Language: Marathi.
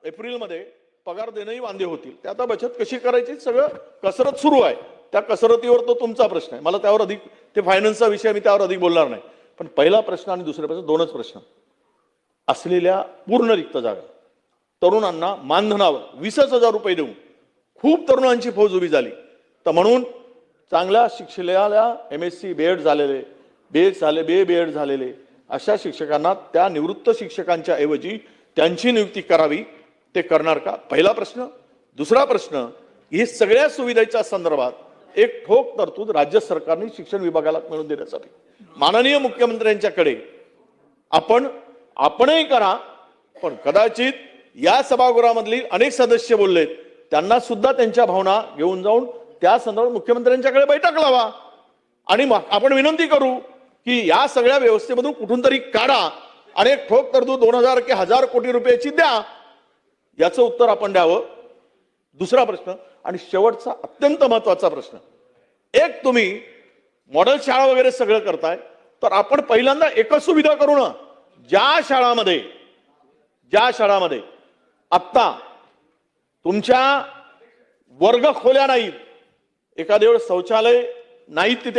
एप्रिलमध्ये पगार देणंही वांदे होतील. ते आता बचत कशी करायची सगळं कसरत सुरू आहे. त्या कसरतीवर तो तुमचा प्रश्न आहे. मला त्यावर अधिक ते फायनान्सचा विषय मी त्यावर अधिक बोलणार नाही. पण पहिला प्रश्न आणि दुसरा प्रश्न दोनच प्रश्न. असलेल्या पूर्ण रिक्त जागा तरुणांना मानधनावर 20,000 रुपये देऊन खूप तरुणांची फौज उभी झाली. तर म्हणून चांगल्या शिक्षलेल्या MSc BEd झालेले BEd झालेले अशा शिक्षकांना त्या निवृत्त शिक्षकांच्या ऐवजी त्यांची नियुक्ती करावी. ते करणार का? पहिला प्रश्न. दुसरा प्रश्न, ही सगळ्या सुविधेच्या संदर्भात एक ठोक तरतूद राज्य सरकारने शिक्षण विभागाला मिळवून देण्यासाठी माननीय मुख्यमंत्र्यांच्याकडे आपणही करा. पण कदाचित या सभागृहामधली अनेक सदस्य बोललेत, त्यांना सुद्धा त्यांच्या भावना घेऊन जाऊन त्या संदर्भात मुख्यमंत्र्यांच्याकडे बैठक लावा आणि आपण विनंती करू की या सगळ्या व्यवस्थेमधून कुठून तरी काढा आणि एक ठोक तरतूद 2,000 की 1,000 कोटी रुपयाची द्या. याचं उत्तर आपण द्यावं. दुसरा प्रश्न आणि शेवटचा अत्यंत महत्वाचा प्रश्न, एक तुम्ही मॉडेल शाळा वगैरे सगळं करताय, तर आपण पहिल्यांदा एकच सुविधा करू ना. ज्या शाळामध्ये आत्ता तुमच्या वर्ग खोल्या नाहीत, एखाद्या वेळेस शौचालय नाहीत तिथे,